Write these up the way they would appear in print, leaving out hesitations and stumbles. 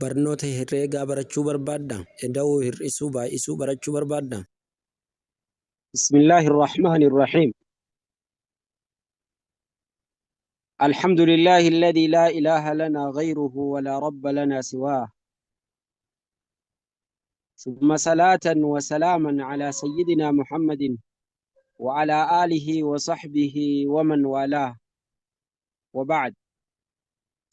Barnoota herreegaa barachuu barbaaddaa? Eda'uu, hir'isuu, baay'isuu barachuu barbaaddaa? بسم الله الرحمن الرحيم. الحمد لله الذي لا إله لنا غيره ولا رب لنا سواه، ثم صلاة وسلاما على سيدنا محمد وعلى آله وصحبه ومن والاه، وبعد.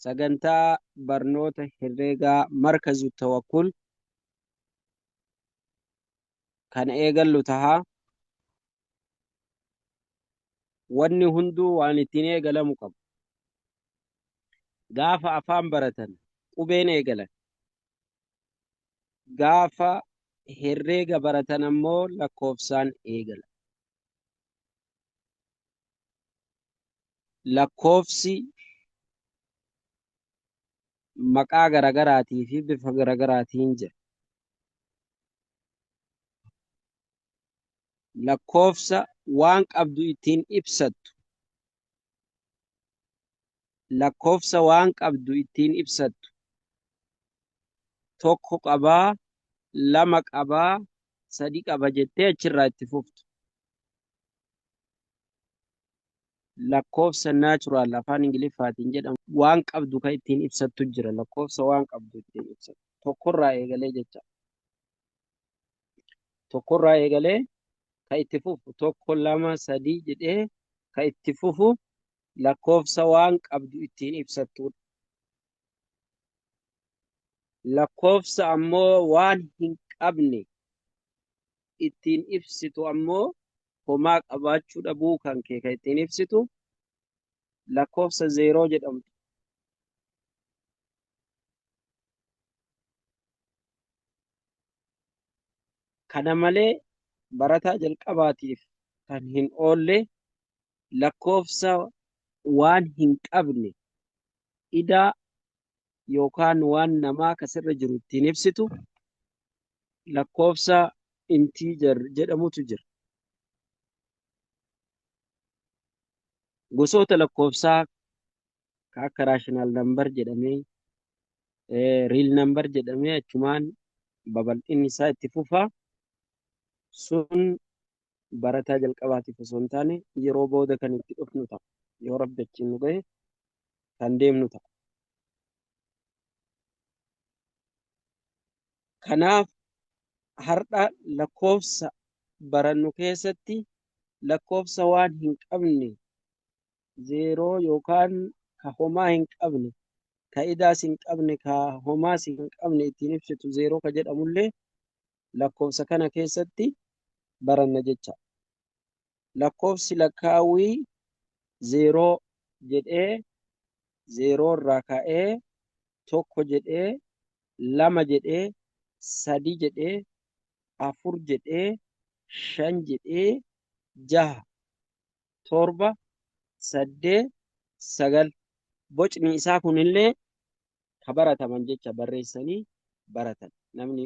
سجنتا برنوتا هريغا مركز التوكل كان إيغل تها واني هندو وان اتين إيغل مقب غافا أفام برتن قبين إيغل غافا هريغا برتن أمو لكوفسان إيغل. lakkoofsi maqaa garagaraatii fi bifa garagaraatiin jira. Lakkoofsa waan qabdu ittiin ibsattu. Lakkoofsa waan qabdu ittiin ibsattu. Tokko qabaa, lama qabaa, sadi qaba jettee achirraa itti fuftu. Lakkoofsa naachuraal afaan Ingiliffaatiin jedhamu waan qabdu kan ittiin ibsattu jira. Lakkoofsa waan qabdu ittiin ibsattu. Tokkorraa eegalee jecha. Tokkorraa eegalee kan itti fufu tokko lama sadii jedhee kan itti fufu lakkoofsa waan qabdu ittiin ibsattudha. Lakkoofsa ammoo waan hin qabne ittiin ibsitu ammoo homaa qabaachuu dhabuu kan kee kan ittiin ibsitu lakkoofsa zeeroo jedhamtu. Kana malee barataa jalqabaatiif kan hin oolle lakkoofsa waan hin qabne idaa yookaan waan namaa kasirra jiru ittiin ibsitu lakkoofsa intiijar jedhamutu jira. Gosoota lakkoofsaa kan akka raashinaal nambar jedhamee riil nambar jedhamee achumaan babal'inni isaa itti fufaa. Sun barataa jalqabaatiif osoo hin taane yeroo booda kan itti dhufnu ta'a. Yoo rabbi achiin nu gahe kan deemnu ta'a. Kanaaf har'a lakkoofsa barannu keessatti lakkoofsa waan hin qabne zeeroo yookaan ka homaa hin qabne ka idaas hin qabne ka homaas hin qabne ittiin ibsitu zeeroo ka jedhamullee lakkoofsa kana keessatti baranna jecha. Lakkoofsi lakkaawwii zeeroo jedhee zeeroo irraa ka'ee tokko jedhee lama jedhee sadi jedhee afur jedhee shan jedhee jaha torba saddeet sagal bocni isaa kunillee ka barataman jecha barreessanii baratan. Namni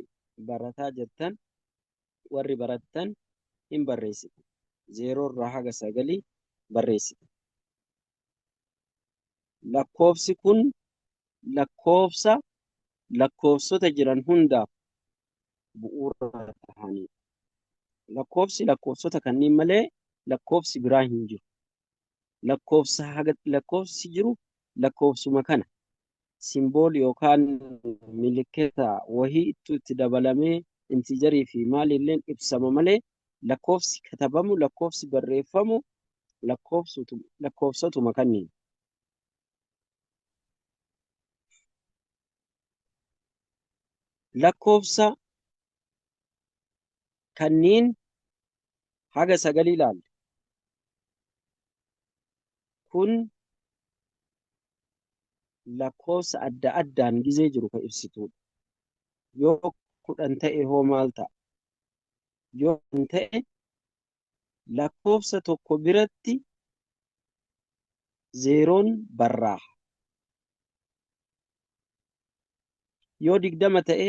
barataa jirtan warri barattan hin barreessitan. Zeeroo irraa haga sagalii barreessitan. Lakkoofsi kun lakkoofsota jiran hundaaf bu'uura ta'anii. Lakkoofsota kanneen malee lakkoofsi biraa hin jiru. Lakkoofsi jiru lakkoofsuma kana. Simboolii yookaan milikkita wahii itti dabalamee intiijarii fi maalilleen ibsama malee lakkoofsi katabamu lakkoofsi barreeffamu lakkoofsotuma kanneen. Lakkoofsa kanneen haga sagalii ilaalle. Kun lakkoofsa adda addaan gizee jiru kan ibsitudha. Yoo 10 ta'e hoo maal ta'a? Yoo 10 ta'e lakkoofsa tokko biratti zeeroon barraaha. Yoo 20 ta'e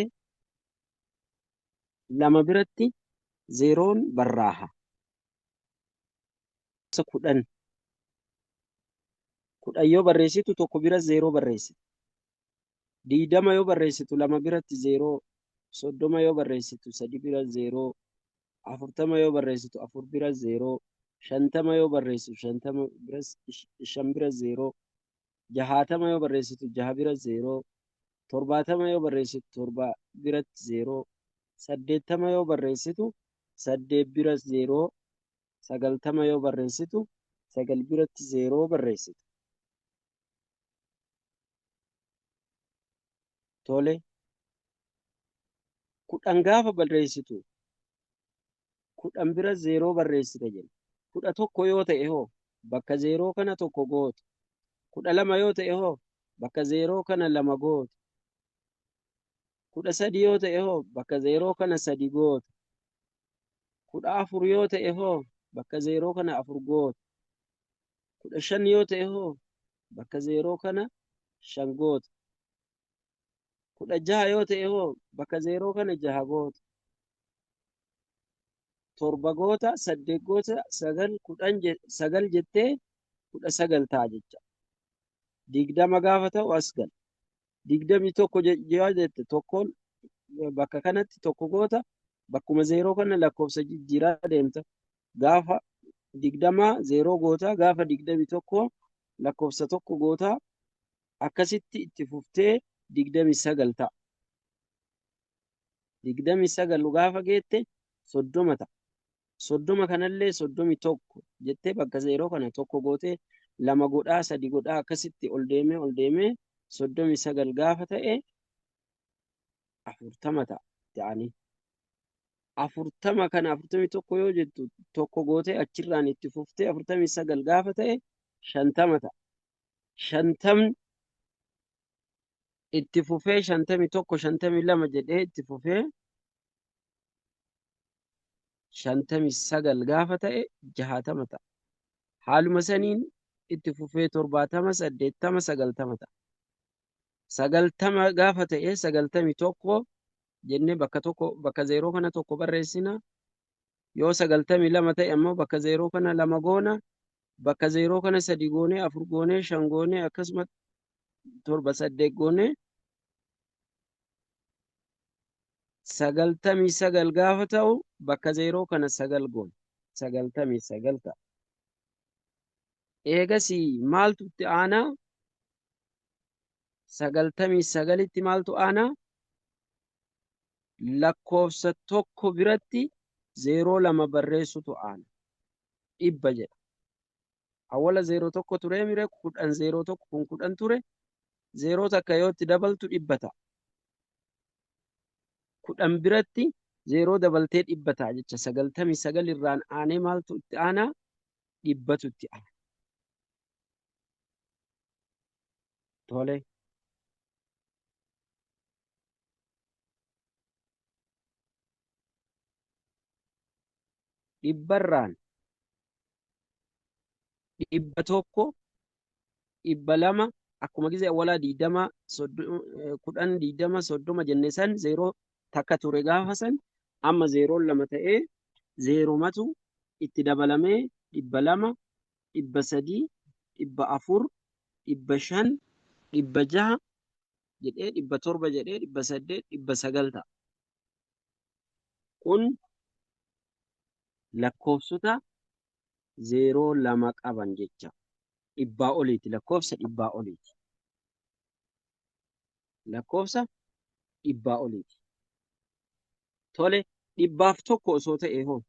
lama biratti zeeroon barraaha. 10 yoo barreessitu tokko bira zeeroo barreessita. Diidama yoo barreessitu lama biratti zeeroo. Soddoma yoo barreessitu sadi bira zeeroo. Afurtama yoo barreessitu afur bira zeeroo. Shantama yoo barreessitu shantama bira shan bira zeeroo. Jahaatama yoo barreessitu jaha bira zeeroo. Torbaatama yoo barreessitu torba biratti zeeroo. Saddeettama yoo barreessitu saddeet bira zeeroo. Sagaltama yoo barreessitu sagal biratti zeeroo barreessitu. Tole. Kudhan gaafa barreessitu kudhan bira zeeroo barreessita jenna. 11 yoo ta'e hoo bakka zeeroo kana tokko goota. 12 yoo ta'e hoo bakka zeeroo kana lama goota. 13 yoo ta'e hoo bakka zeeroo kana sadi goota. 14 yoo ta'e hoo bakka zeeroo kana afur goota. 15 yoo ta'e hoo bakka zeeroo kana shan goota. 16 yoo ta'e hoo bakka zeeroo kana jaha goota. 7 goota, 8 goota, 9 jettee 19 ta'a jecha. 20 gaafa ta'u as gal. 21 yoo jette tokkoon bakka kanatti tokko goota. Bakkuma zeeroo kana lakkoofsa jijjiiraa deemta. Gaafa 20 zeeroo goota. Gaafa 21 lakkoofsa tokko goota. Akkasitti itti fuftee 29 ta'a. 29 gaafa geette 30 ta'a. 30 kanallee 31 jettee bakka zeeroo kana tokko gootee lama godhaa sadi godhaa akkasitti ol deemee 39 gaafa ta'e 40 ta'a ta'anii. 40 kana 41 yoo jettu tokko gootee achirraan itti fuftee 49 gaafa ta'e 50 ta'a. 50 itti fufee 51 52 jedhee itti fufee 59 gaafa ta'e 60 ta'a. Haaluma saniin itti fufee 70 80 90 ta'a. 90 gaafa ta'e 91 jennee bakka zeeroo kana tokko barreessina. Yoo 92 ta'e ammoo bakka zeeroo kana lama goona. Bakka zeeroo kana sadi goonee afur goonee shan goonee akkasuma 7 8 goonee 99 gaafa ta'u bakka zeeroo kana 9 goona. 99 ta'a. Eegasii maaltu itti aanaa? 99tti maaltu aanaa? Lakkoofsa tokko biratti zeeroo lama barreessutu aana. 100 jedha. Awwala zeeroo tokko ture mire 10 zeeroo tokko kun 10 ture. Zeeroo takka yoo itti dabaltu 100 ta'a. 10 biratti zeeroo dabaltee 100 ta'a jecha. 99 irraan aanee maaltu itti aanaa? 100tu itti aana. Tole. Dhibbarraan 100, 200 akkuma gisee awwalaa 20 10 20 30 jenne san zeeroo takka ture gaafa san amma zeeroon lama ta'ee zeeromatu itti dabalamee 200 300 400 500 600 jedhee 700 jedhee 800 900 ta'a. Kun lakkoofsota zeeroo lama qaban jecha. Dhibbaa oliiti. Lakkoofsa dhibbaa oliiti. Lakkoofsa dhibbaa oliiti. Tole. Dhibbaaf tokko osoo ta'ee hoo?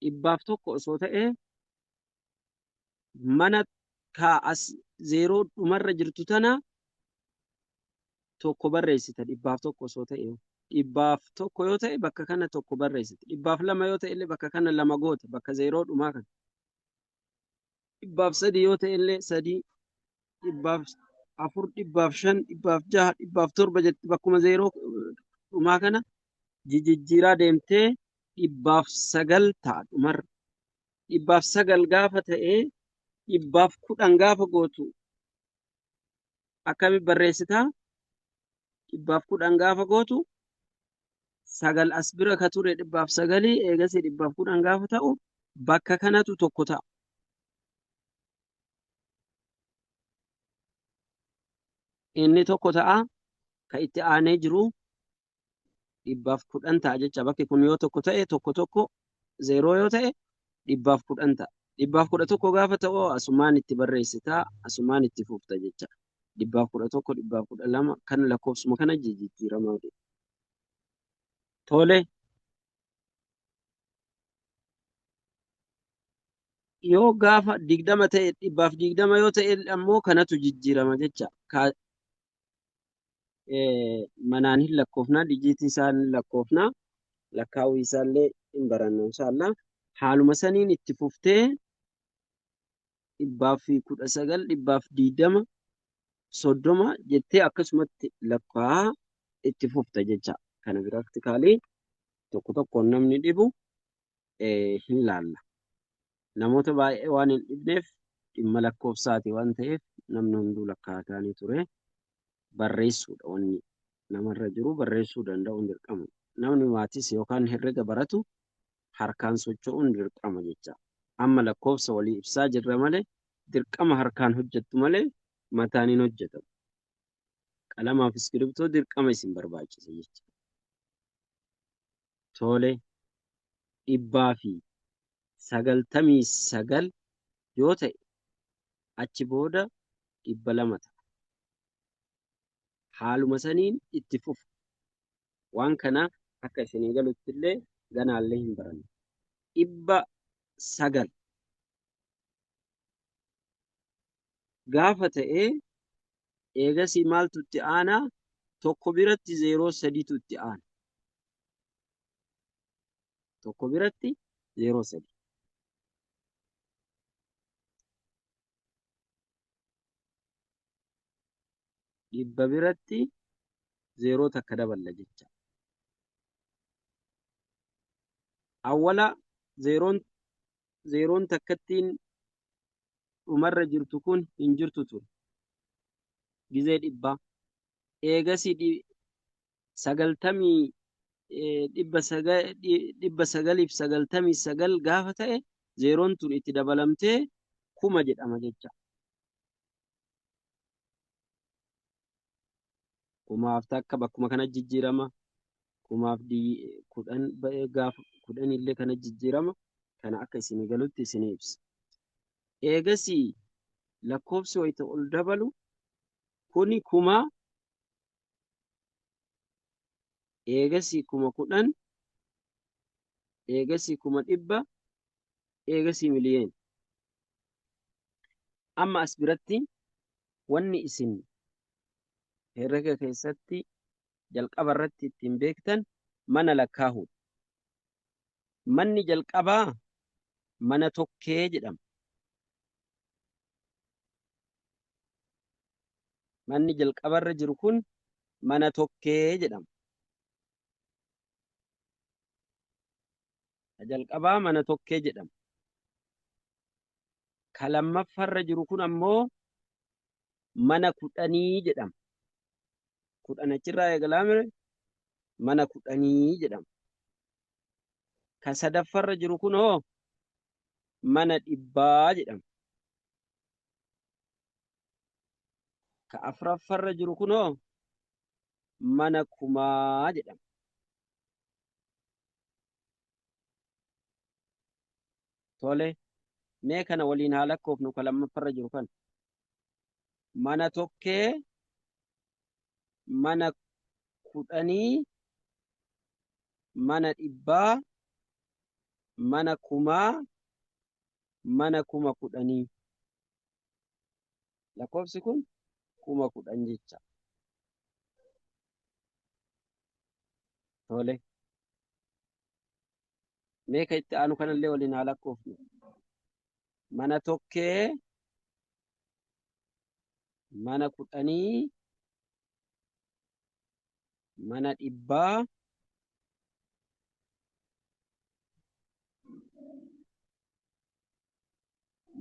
Dhibbaaf tokko osoo ta'ee mana kaa'as zeeroo dhumarra jirtu tana tokko barreessita. Dhibbaaf tokko osoo ta'ee hoo? Dhibbaaf tokko yoo ta'e bakka kana tokko barreessita. Dhibbaaf lama yoo ta'e illee bakka kana lama goota. Bakka zeeroo dhumaa kana. Dhibbaaf sadi yoo ta'e illee sadi. Dhibbaaf afur, dhibbaaf shan, dhibbaaf jaha, dhibbaaf torba jetti bakkuma zeeroo dhumaa kana jijjiiraa deemtee dhibbaaf 9 ta'a dhumarra. Dhibbaaf 9 gaafa ta'ee dhibbaaf 10 gaafa gootu akkamitti barreessitaa? Dhibbaaf 10 gaafa gootu 9 as bira ka ture dhibbaaf 9 eegasii dhibbaaf 10 gaafa ta'u bakka kanatu tokko ta'a. inni tokko ta'a. Ka itti aanee jiru 1010 ta'a jecha. Bakki kun yoo tokko ta'e tokko zeeroo yoo ta'e 1010 ta'a. 1011 gaafa ta'u asumaan itti barreessitaa asumaan itti fufta jecha. 1011 1012 kan lakkoofsuma kana jijjiiramaa jiru. Tole yoo gaafa 20 ta'e 120 yoo ta'e ammoo kanatu jijjiirama jecha. Manaan hin lakkoofnaa dijiitii isaan lakkoofnaa lakkaa'uu isaallee hin barannu inshallah. Haaluma saniin itti fuftee 119 120 30 jettee akkasumatti lakkaa'aa itti fufta jecha. Kana piraaktikaali tokko tokkoon namni dhibu hin laalla. Namoota baay'ee waan hin dhibneef dhimma lakkoofsaati waan ta'eef namni hunduu lakkaa'ataanii ture. Barreessuudha wanni namarra jiru barreessuu danda'uun dirqama. Namni maatis yookaan herrega baratu harkaan socho'uun dirqama jecha. Amma lakkoofsa walii ibsaa jirra malee dirqama harkaan hojjettu malee mataan hin hojjetamu. Qalamaa fi iskiriiptoo dirqama isin barbaachisa jecha. Tole 199 yoo ta'e achi booda 200 ta'a. Haaluma saniin itti fufu. Waan kana akka isinii galutti illee ganaallee hin baranne. 900 gaafa ta'e eegasii maaltu itti aanaa? Tokko biratti 03tu itti aana. Tokko biratti 03. Dhibba biratti 0 takka daballa jecha. Awwala zeeroon takkattiin dhumarra jirtu kun hin jirtu ture. Gizee 100. Eegasii 999 gaafa ta'e zeeroon tun itti dabalamtee 1000 jedhama jecha. 1000 takka bakkuma kana jijjiirama. 1010 gaafa 10 illee kana jijjiirama. Kana akka isinii galutti isinii ibsa. Eegasii lakkoofsi wayita ol dabalu kuni 1000. Eegasii 10,000. Eegasii 100,000. Eegasii miliyoona. Amma as biratti wanni isin herrega keessatti jalqaba irratti ittiin beektan mana lakkaa'uu. Manni jalqabaa mana tokkee jedhama. Manni jalqabarra jiru kun mana tokkee jedhama. Jalqabaa mana tokkee jedhama. Ka lammaffarra jiru kun ammoo mana 10 jedhama. 10 achirraa eegalaa mire mana 10 jedhama. Ka sadaffarra jiru kun hoo mana 100 jedhama. Ka afuraffarra jiru kun hoo mana 1000 jedhama. Tole mee kana waliin haa lakkoofnu. Ka lammaffarra jiru kan mana tokkee mana 10 mana 100 mana 1000 mana 10,000. Lakkoofsi kun 10,000 jecha. Tole mee ka itti aanu kanallee waliin haa lakkoofnu. Mana tokkee mana 10 mana 100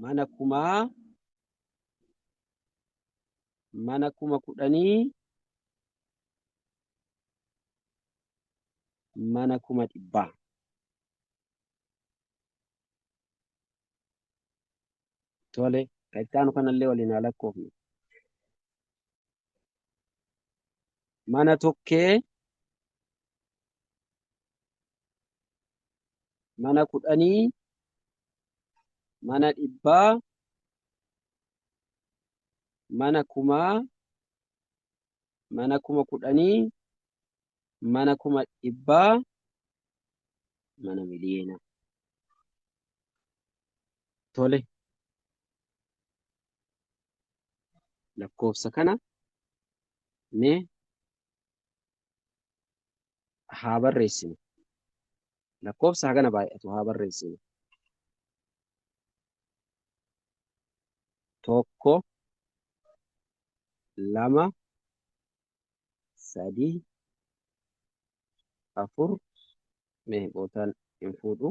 mana 1000 mana 10,000 mana 100,000. Tole ka itti aanu kanallee waliin haa lakkoofnu. mana tokkee, mana kudhanii, mana dhibbaa, mana kumaa, mana kuma kudhanii, mana kuma dhibbaa, mana miliyoona. Tole, lakkoofsa kana mee haa barreessinu. Lakkoofsa hagana baay'atu haa barreessinu. Tokko, lama, sadii, afur, mee bootaan hin fuudhu.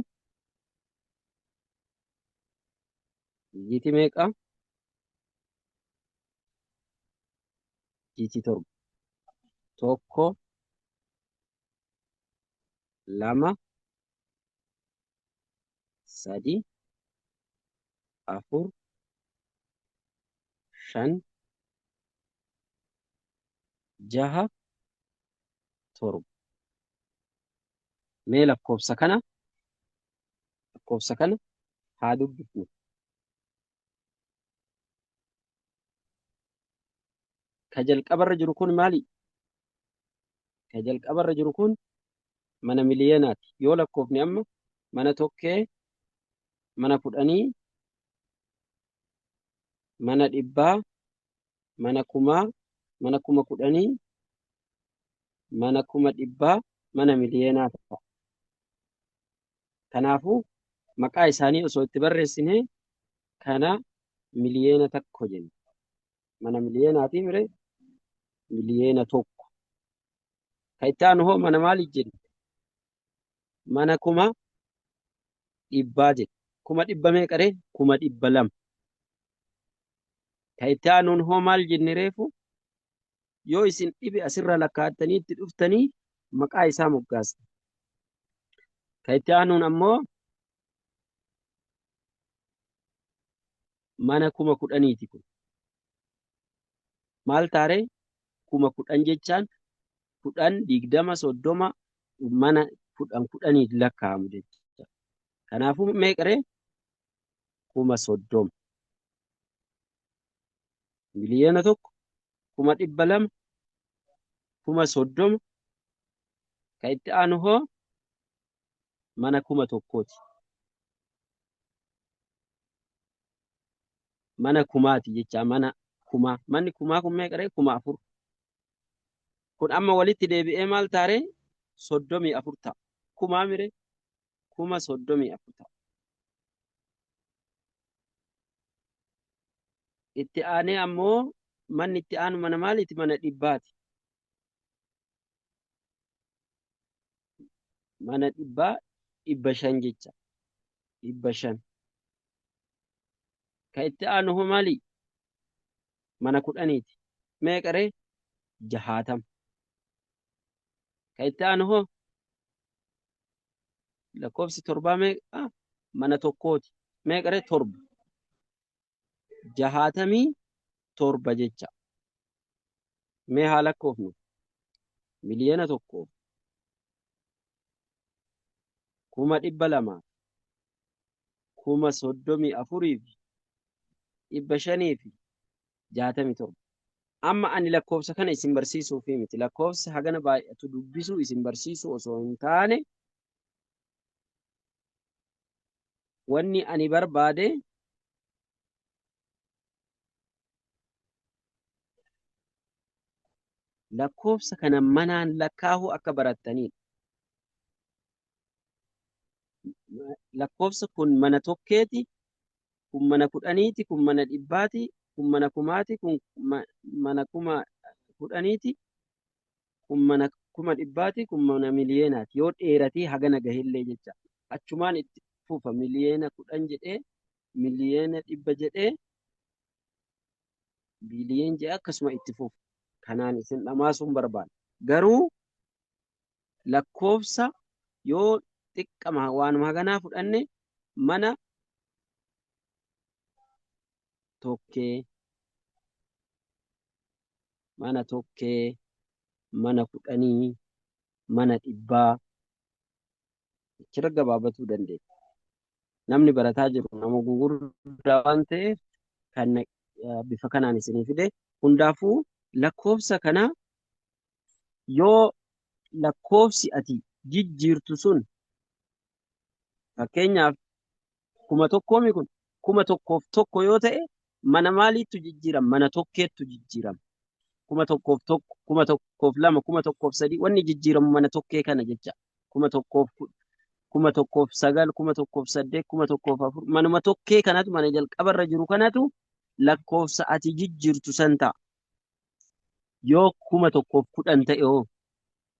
Jiti meeqa? Jiti torba. Tokko, lama, sadii, afur, shan, jaha, torba. Mee lakkoofsa kana haa dubbifnu. Ka jalqabarra jiru kun maali? Ka jalqabarra jiru kun mana miliyoonaati. Yoo lakkoofni amma mana tokkee, mana kudhanii, mana dhibbaa, mana kumaa, mana kuma kudhanii, mana kuma dhibbaa, mana miliyoonaa ta'a. Kanaafuu maqaa isaanii osoo itti barreessine kana miliyoona tokko jenna. Mana miliyoonaatiif miliyoona tokko. Ka itti aanu hoo mana maaliif jenna? Mana kuma dhibbaa jenna. Kuma dhibba meeqaree? Kuma dhibba lama. Ka itti aanuun hoo maal jenne reefu? Yoo isin dhibe asirra lakkaattanii itti dhuftanii maqaa isaa moggaasta. Ka itti aanuun ammoo mana kuma kudhaniiti kun. Maal taaree? Kuma kudhan jechaan kudhan, digdama, soddoma mana kudhanii lakkaa'amu jechuudha. Kanaafuu meeqaree? Kuma soddoma. Miliyoona tokko, kuma dhibba lama, kuma soddoma. Ka itti aanu hoo mana kuma tokkooti. Mana kumaati jecha mana kumaa. Manni kumaa kun meeqaree? Kuma afur. Kun amma walitti deebi'ee maal taaree? 34 ta'a. Kumaa mire? Kuma 34 ta'a. Itti aanee ammoo manni itti aanu mana maaliiti? Mana dhibbaati. Mana dhibbaa 500 jecha. 500. Ka itti aanu hoo maali? Mana kudhaniiti. Meeqaree? 60. Ka itti aanu hoo lakkoofsi torbaa meeqa? Mana tokkooti. Meeqaree? 7. 67 jecha. Mee haa lakkoofnu. Miliyoona tokko, kuma dhibba lamaa, kuma 34 fi 567. Amma ani lakkoofsa kana isin barsiisuuf miti. Lakkoofsa hagana baay'atu dubbisuu isin barsiisuu osoo hin taane wanni ani barbaade lakkoofsa kana manaan lakkaa'uu akka barattaniidha. Lakkoofsa kun mana tokkeeti, kun mana kudhaniiti, kun mana dhibbaati, kun mana kumaati, kun mana kuma kudhaniiti, kun mana kuma dhibbaati, kun mana miliyoonaati. Yoo dheeratee hagana gahillee jecha. Achumaan itti fufa miliyoona 10 jedhee, miliyoona 100 jedhee, biliyoon jedhee akkasuma itti fufa. Kanaan isin dhamaasuun barbaada. Garuu lakkoofsa yoo xiqqama waanuma haganaa fudhanne mana tokkee, mana tokkee, mana kudhanii, mana dhibbaa achirra gabaabatuu dandeenya. Namni barataa jiru nama gugurdaa waan ta'eef kan bifa kanaan isinii fide. Hundaafuu lakkoofsa kana yoo lakkoofsi ati jijjiirtu sun fakkeenyaaf 1,000 kun 1,001 yoo ta'e mana maaliitu jijjiirama? Mana tokkeettu jijjiirama. 1,001, 1,002, 1,003 wanni jijjiiramu mana tokkee kana jecha. 1,010, 1,009, 1,008, 1,004 manuma tokkee kanatu mana jalqabarra jiru kanatu lakkoofsa ati jijjiirtu san ta'a. Yoo 1,010 ta'e hoo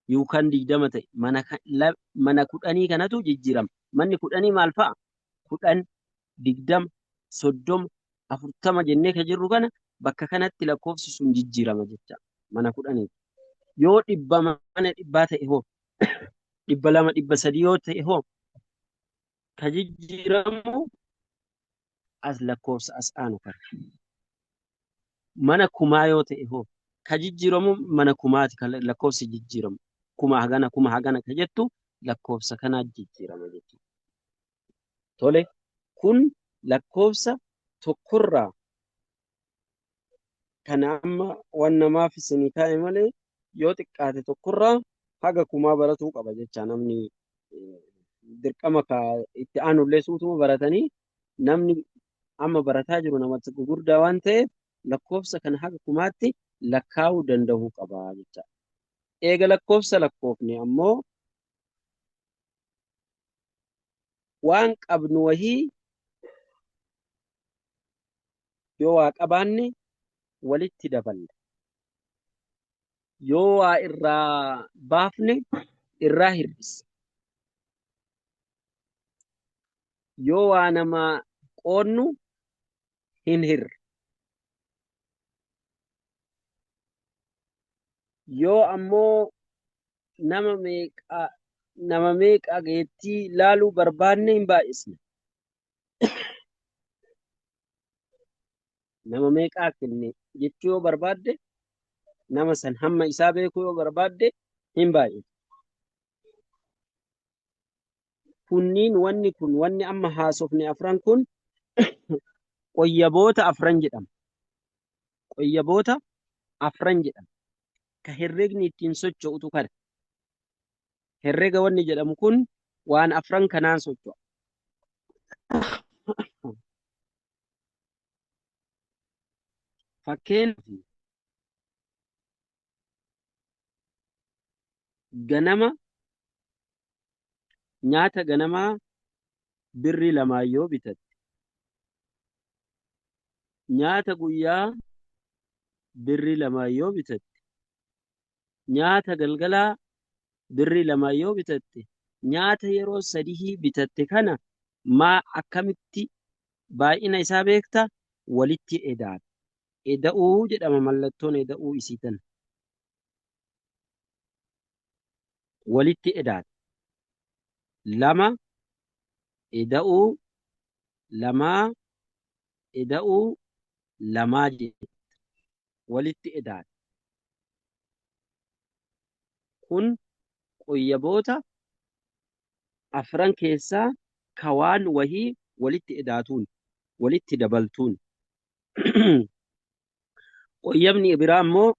yookaan 20 ta'e mana kudhanii kanatu jijjiirama. Manni kudhanii maal fa'a? 10, 20, 30, 40 jennee ka jirru kana bakka kanatti lakkoofsi sun jijjiirama jecha mana kudhanii. Yoo mana dhibbaa ta'e hoo 200, 300 yoo ta'e hoo ka jijjiiramu as lakkoofsa as aanu kana. Mana kumaa yoo ta'e hoo ka jijjiiramu mana kumaati kan lakkoofsi jijjiiramu. Kuma hagana ka jettu lakkoofsa kanaa jijjiirama jechuudha. Tole, kun lakkoofsa tokkorraa kana amma waan namaaf isinii kaa'e malee yoo xiqqaate tokkorraa haga kumaa baratuu qaba jecha namni dirqama itti aanullee suutuma baratanii namni amma barataa jiru namatti gugurdaa waan ta'eef lakkoofsa kana haga kumaatti lakkaa'uu danda'uu qaba jecha. Eega lakkoofsa lakkoofne ammoo waan qabnu wahii yoo waa qabaanne walitti daballa. Yoo waa irraa baafne irraa hir'isa. Yoo waa nama qoonnu hin hirra. Yoo ammoo nama meeqa geettii laaluu barbaanne hin baay'isne. Nama meeqaa kenne jechuu yoo barbaadde nama san hamma isaa beekuu yoo barbaadde hin baay'isa. Wanni amma haasofne afran kun qoyyaboota afran jedhama. Qoyyaboota afran jedhama. Ka herregni ittiin socho'utu kana. Herrega wanni jedhamu kun waan afran kanaan socho'a. Fakkeenyaaf nyaata ganamaa birrii 2 yoo bitatte, nyaata guyyaa birrii 2 yoo bitatte, nyaata galgalaa birrii 2 yoo bitatte, nyaata yeroo 3 bitatte kana akkamitti baay'ina isaa beekta? Walitti edaata. Eda'uu jedhama mallattoon eda'uu isii tana. Walitti edaata. 2 eda'uu 2 eda'uu 2 jedha. Walitti edaata. Kun qoyyaboota afran keessaa ka waan wahii walitti edaatuun walitti dabaltuun. Qoyyabni biraa immoo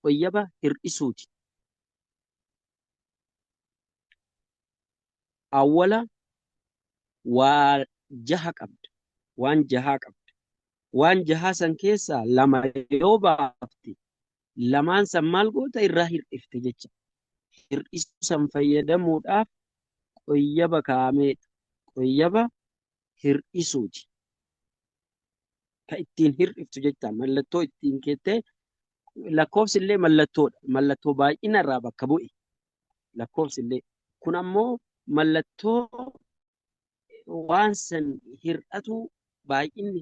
qoyyaba hir'isuuti. Awwala waa 6 qabda. Waan 6 qabda. Waan 6 san keessaa 2 yoo baafte 2 san maal goota? Irraa hir'ifte jecha. Hir'isuu san fayyadamuudhaaf qoyyaba kaa'ameedha. Qoyyaba hir'isuuti. Ka ittiin hir'iftu jecha mallattoo ittiin keettee lakkoofsi illee mallattoodha. Mallattoo baay'ina irraa bakka bu'e lakkoofsi illee. Kun ammoo mallattoo waan san hir'atu baay'inni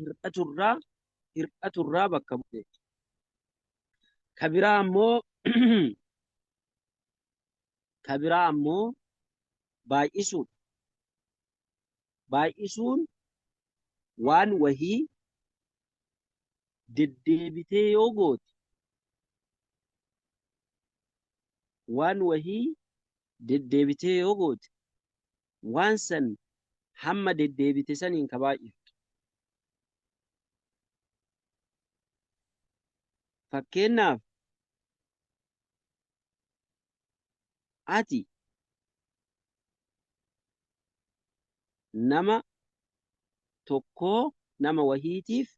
hir'aturraa bakka bu'e. Ka biraa ammoo baay'isuudha. Baay'isuun waan wahii deddeebitee yoo goote waan wahii deddeebitee yoo goote waan san hamma deddeebite saniin ka baay'iftu. Fakkeenyaaf ati nama tokkoo nama wahiitiif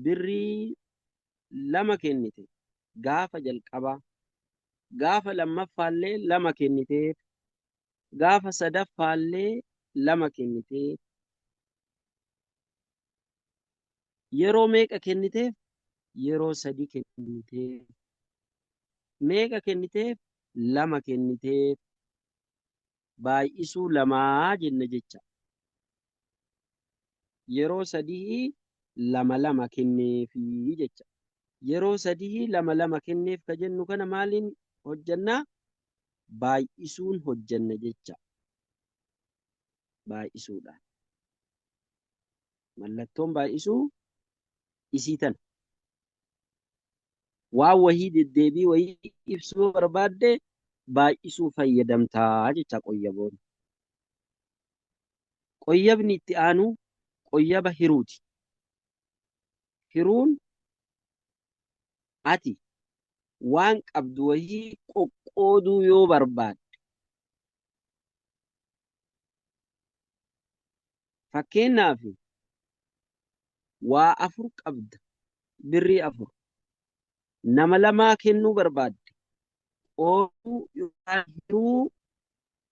birrii 2 kennite gaafa jalqabaa, gaafa lammaffaallee 2 kenniteef, gaafa sadaffaallee 2 kenniteef. Yeroo meeqa kenniteef? Yeroo 3 kenniteef. Meeqa kenniteef? 2 kenniteef. Baay'isuu 2 jenna jecha. Yeroo 3 2 kenneefii jecha. Yeroo 3 2 kenneef ka jennu kana maaliin hojjannaa? Baay'isuun hojjanna jecha. Baay'isuudhaan. Mallattoon baay'isuu isii tana. Waan wahii deddeebii wahii ibsuu barbaadde baay'isuu fayyadamtaa jecha qoyyaboon. Qoyyabni itti aanu qoyyaba hiruuti. Hiruun ati waan qabdu wahii qoqqooduu yoo barbaadde. Fakkeenyaaf waa 4 qabda, birrii 4. Nama 2 kennuu barbaadde. Qooduu yookaan hiruu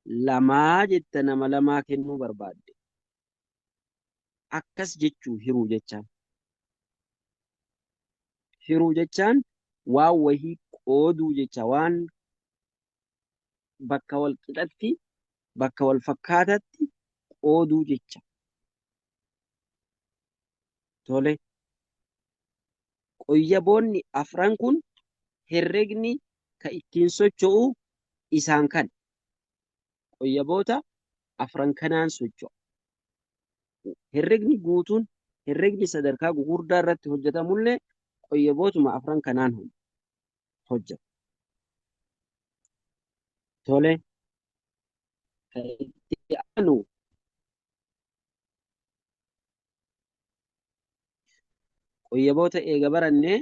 2 jetta nama 2 kennuu barbaadde. Akkas jechuu hiruu jechaan. Hiruu jechaan waan wahii qooduu jecha, waan bakka wal qixatti, bakka wal fakkaatatti qooduu jecha. Tole. Qoyyaboonni 4 kun herregni ka ittiin socho'u isaan kan. Qoyyaboota 4 kanaan socho'a. Herregni guutuun, herregni sadarkaa gugurdaa irratti hojjetamullee qoyyabootuma 4 kanaan hojjeta. Tole. Kan itti aanu qoyyaboota eega barannee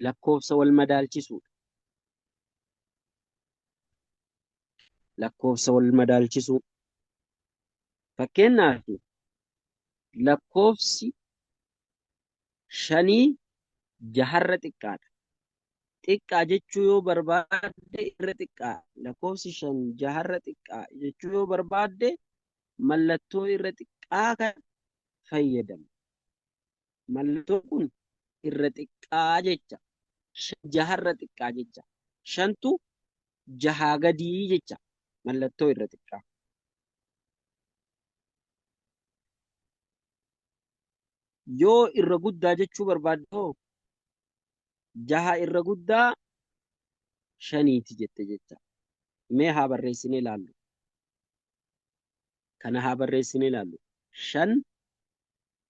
lakkoofsa wal madaalchisuudha. Lakkoofsa wal madaalchisuu. Fakkeenyaaf lakkoofsi 5 6 xiqqaadha. Xiqqaa jechuu yoo barbaadde irra xiqqaa. Lakkoofsi 5 6 xiqqaa jechuu yoo barbaadde mallattoo irra xiqqaa kan fayyadamu. Mallattoon kun irra xiqqaa jecha. 6 xiqqaa jecha. 5tu 6 gadii jecha. Mallattoo irra xiqqaa. Yoo irra guddaa jechuu barbaadde 6 irra guddaa 5ti jette jecha. Mee haa barreessinee ilaallu. Kana haa barreessinee ilaallu. 5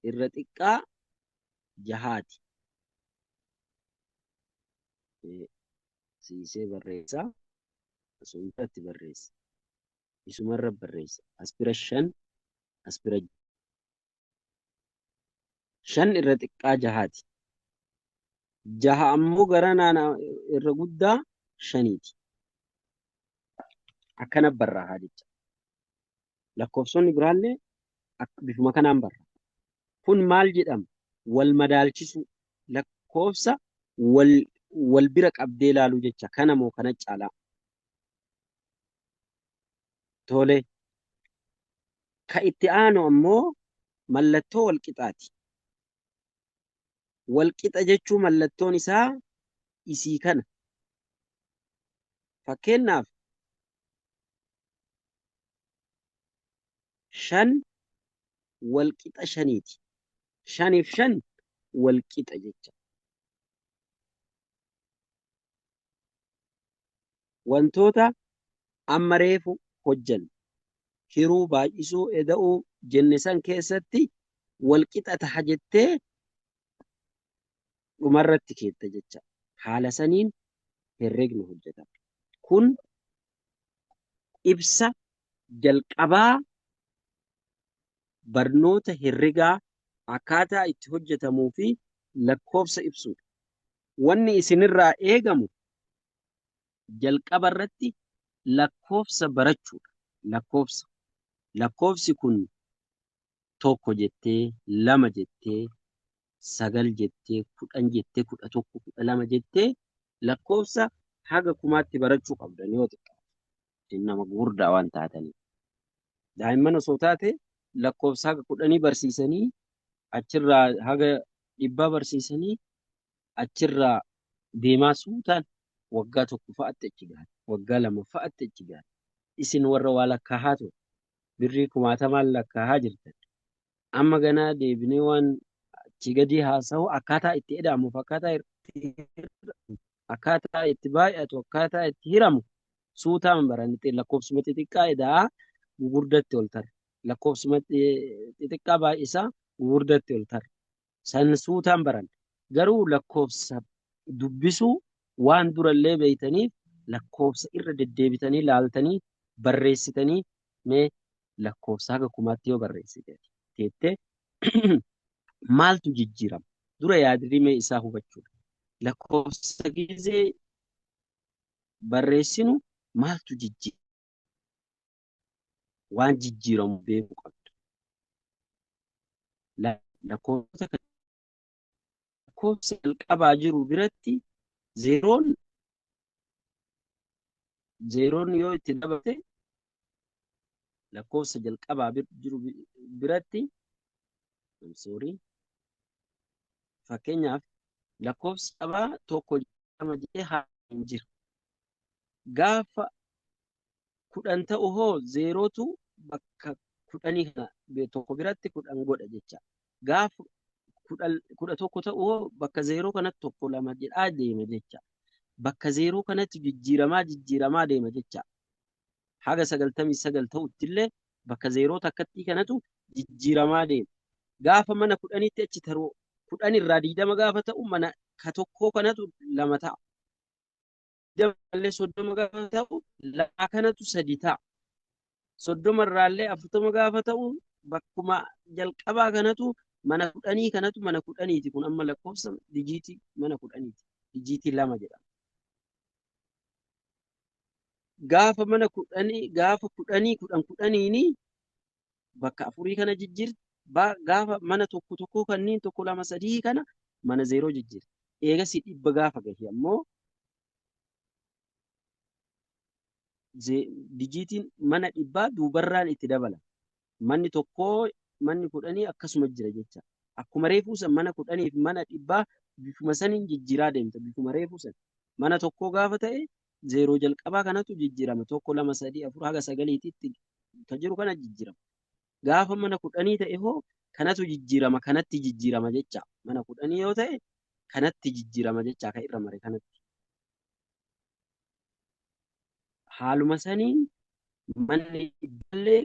irra xiqqaa 6ti. Siisee barreessaa. Asumarratti barreessa. Isumarra barreessa. As bira 5, as bira 5 irra xiqqaa 6ti. 6 ammoo gara naannaa irra guddaa 5ti. Akkana barraa jecha. Lakkoofsonni biraallee bifuma kanaan barra. Kun maal jedhama? Wal madaalchisuu. Lakkoofsa wal bira qabdee ilaaluu jecha. Kana moo kana caalaa? Tole. Ka itti aanu ammoo mallattoo wal qixaati. Wal qixa jechuu mallattoon isaa isii kana. Fakkeenyaaf 5 wal qixa 5ti. 5 fi 5 wal qixa jecha. Wantoota amma reefu hojjanne hiruu, baay'isuu, eda'uu jenne san keessatti wal qixa taha jettee dhumarratti keetta jecha. Haala saniin herregni hojjetama. Kun ibsa jalqabaa barnoota herregaa akkaataa itti hojjetamuu fi lakkoofsa ibsuudha. Wanni isinirraa eegamu jalqaba irratti lakkoofsa barachuudha. Lakkoofsi kun tokko jettee, lama jettee, sagal jettee, 10 jettee, 11, 12 jettee lakkoofsa haga kumaatti barachuu qabdan yoo ta'e nama gurguddaa waan taataniif. Daa'imman osoo taate lakkoofsa haga 10 barsiisanii achirraa haga 100 barsiisanii achirraa deemaa suutaan waggaa tokko fa'aatti achi gahan, waggaa lama fa'aatti achi gahan. Isin warra waa lakkaahaa ture birrii 10,000 lakkaahaa jirtan. Amma ganaa deebinee waan achi gadi haasa'u akkaataa itti eda'amuuf akkaataa itti baay'atu akkaataa itti hiramu suutaan baranitti lakkoofsuma xixiqqaa eda'aa gurguddatti ol tarra. Lakkoofsuma xixiqqaa baay'isaa gurguddatti ol tarra. San suutaan baran. Garuu lakkoofsa dubbisuu waan durallee beeytaniif lakkoofsa irra deddeebitanii laaltanii barreessitanii mee lakkoofsa haga kumaatti yoo barreessite teettee maaltu jijjiirama? Dura yaadrimee isaa hubachuudha. Lakkoofsa gizee barreessinu maaltu jijjiirama? Waan jijjiiramu beekuu qabdu. Lakkoofsa jalqabaa jiru biratti zeeroon yoo itti dabate lakkoofsa jalqabaa jiru biratti fakkeenyaaf lakkoofsa qabaa tokko jedhama jedhee hin jiru. Gaafa 10 ta'u hoo zeerootu bakka 10 kana tokko biratti 10 godha jecha. Gaafa 11 ta'u hoo bakka zeeroo kanatti 1, 2 jedhaa deema jecha. Bakka zeeroo kanatti jijjiiramaa deema jecha. Haga 99 ta'utti illee bakka zeeroo takkatti kanatu jijjiiramaa deema. Gaafa mana 10tti achi taroo 10 irraa 20 gaafa ta'u mana ka tokkoo kanatu 2 ta'a. 20 30 gaafa ta'u lama kanatu 3 ta'a. 30 irraallee 40 gaafa ta'u bakkuma jalqabaa kanatu mana 10 kanatu mana 10ti. Kun amma lakkoofsa dijiitii mana 10ti. Dijiitii 2 jedhama. Gaafa mana 10 gaafa 10 bakka 4 kana jijjiirti. Gaafa mana tokko kanneen 1, 2, 3 kana mana 0 jijjiirti. Eegasii 100 gaafa gahe ammoo dijiitiin mana 100 duubarraan itti dabala. Manni tokkoo manni 10 akkasuma jira jecha. Akkuma reefuu san mana 10 fi mana 100 bifuma saniin jijjiiraa deemta. Bifuma reefuu san mana tokkoo gaafa ta'e zeeroo jalqabaa kanatu jijjiirama. 1, 2, 3, 4 haga 9titti kan jiru kana jijjiirama. Gaafa mana 10 ta'e hoo kanatu jijjiirama, kanatti jijjiirama jecha. Mana 10 yoo ta'e kanatti jijjiirama jecha kan irra mare kanatti. Haaluma saniin manni dhibballee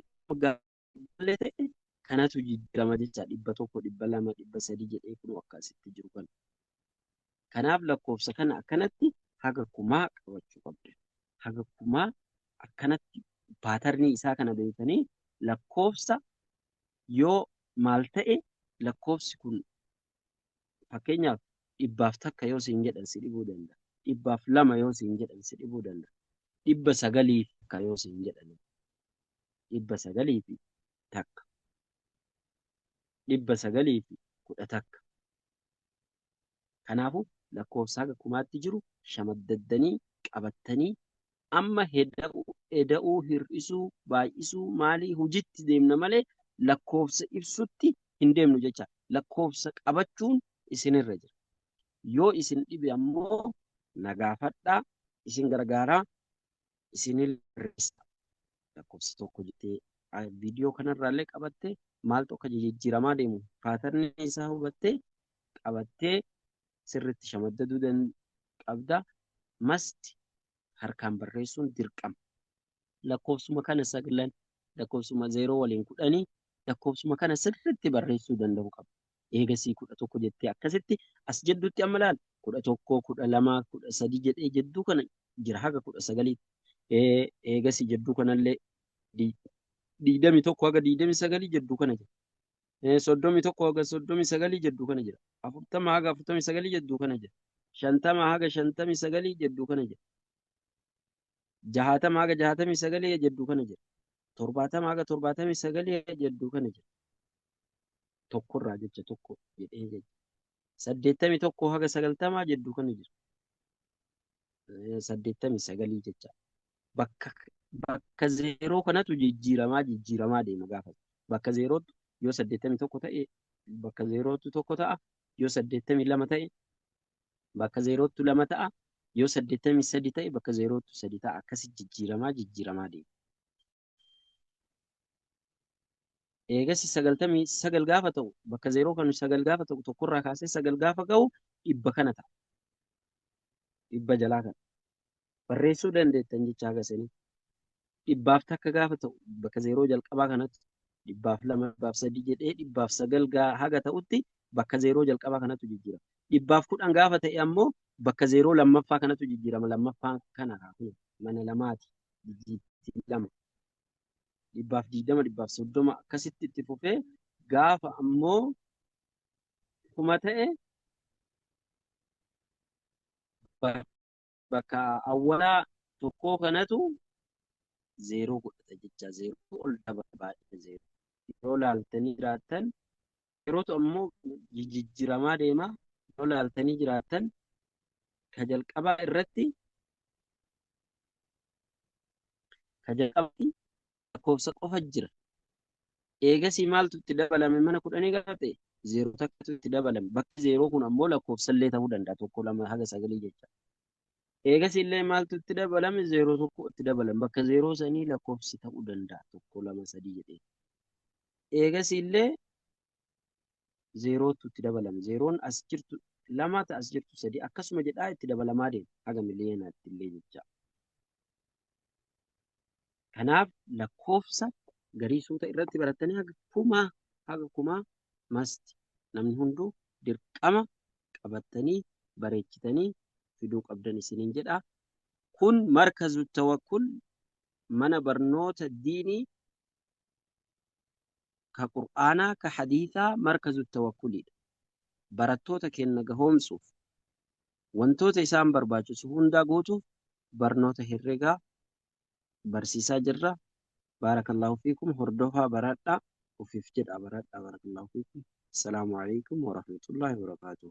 ta'e kanatu jijjiirama jecha. 100, 200, 300 jedhee kun akkasitti jiru kana. Kanaaf lakkoofsa kana akkanatti haga kumaa qabachuu qabdu. Haga kumaa akkanatti paatarnii isaa kana beekanii lakkoofsa yoo maal ta'e lakkoofsi kun fakkeenyaaf 100 yoo siin jedhan si dhibuu danda'a. 200 yoo siin jedhan si dhibuu danda'a. 900 yoo siin jedhan 900 takka. 911. Kanaafuu lakkoofsa haga kumaatti jiru shamaddaddanii qabattanii amma heda'uu, hir'isuu, baay'isuu maalii hojiitti deemna malee lakkoofsa ibsutti hin deemnu jecha. Lakkoofsa qabachuun isinirra jira. Yoo isin dhibe ammoo nagaafadhaa, isin gargaaraa, isinirreessa. Lakkoofsa tokko jettee viidiyoo kanarraallee qabattee maaltu akka jijjiiramaa deemu paatarni isaa hubattee qabattee sirriitti shamaddaduu qabda. Masti harkaan barreessuun dirqama. Lakkoofsuma kana 9, lakkoofsuma 0 waliin 10, lakkoofsuma kana sirriitti barreessuu danda'u qaba. eegasii 11 jettee akkasitti as jedduutti amma laal 11 12 13 jedhee jedduu kana jira haga 19 eegasii jedduu kanallee 21 haga 29 jedduu kana jira. 31 haga 39 jedduu kana jira. 40 haga 49 jedduu kana jira. 50 haga 59 jedduu kana jira. 60 haga 69 jedduu kana jira. 70 haga 79 jedduu kana jira. Tokkorraa jecha tokko jedhee jecha. 81 haga 90 jedduu kana jira. 89 jecha. Bakka zeeroo kanatu jijjiiramaa deema gaafa. Bakka zeerootu yoo 81 ta'e bakka zeerootu tokko ta'a. Yoo 82 ta'e bakka zeerootu 2 ta'a. Yoo 83 ta'e bakka zeerootu 3 ta'a. Akkasi jijjiiramaa deema. Eegas 99 gaafa ta'u bakka zeeroo kan 9 gaafa ta'u tokkorraa kaasee 9 gaafa ga'u dhibba kana ta'a. Dhibba jalaa kana. Barreessuu dandeettan jecha agarsiisanii. Dhibbaaf takka gaafa ta'u bakka zeeroo jalqabaa kanatti dhibbaaf 2 dhibbaaf 3 jedhee dhibbaaf 9 haga ta'utti bakka zeeroo jalqabaa kanatu jijjiirama. Dhibbaaf 10 gaafa ta'e ammoo bakka zeeroo lammaffaa kanatu jijjiirama. Lammaffaan kana raafuu mana lamaati. Dijjiitii 2. Dhibbaaf 20 dhibbaaf 30 akkasitti itti fufee gaafa ammoo kuma ta'e bakka awwalaa tokkoo kanatu zeeroo godhata jecha zeeroo ol dabala baay'ee zeeroo. Yoo laaltanii jiraattan yerootu ammoo jijjiiramaa deema. Yoo laaltanii jiraattan ka jalqabaa irratti lakkoofsa qofa jira. Eegasii maaltu itti dabalame mana 10 gaafa ta'e zeeroo takkatu itti dabalame. Bakki zeeroo kun ammoo lakkoofsallee ta'uu danda'a. 1 2 haga 9 jecha. Eegasii illee maaltu itti dabalame zeeroo tokko itti dabalame. Bakka zeeroo sanii lakkoofsi ta'uu danda'a. 1 2 3 jedhee. Eegasii illee zeerootu itti dabalame. Zeeroon as jirtu 2 ta'a as jirtu 3 akkasuma jedhaa itti dabalamaa deema. Haga miliyoonaatti illee jecha. Kanaaf lakkoofsa garii suuta irratti baratanii haga kumaa masti namni hunduu dirqama qabatanii bareechitanii fiduu qabdan isiniin jedha. Kun markazu tawakkul mana barnoota diinii ka qur'aanaa ka hadiisaa markazu tawakkulidha. Barattoota keenya gahoomsuuf wantoota isaan barbaachisu hundaa guutuuf barnoota herregaa barsiisaa jirra. Barakallahu fiikum hordofaa baradhaa. Ufiif jedhaa baradhaa. Barakallahu fiikum. Assalaamu alaikum wa rahmatullahi wa barakatuh.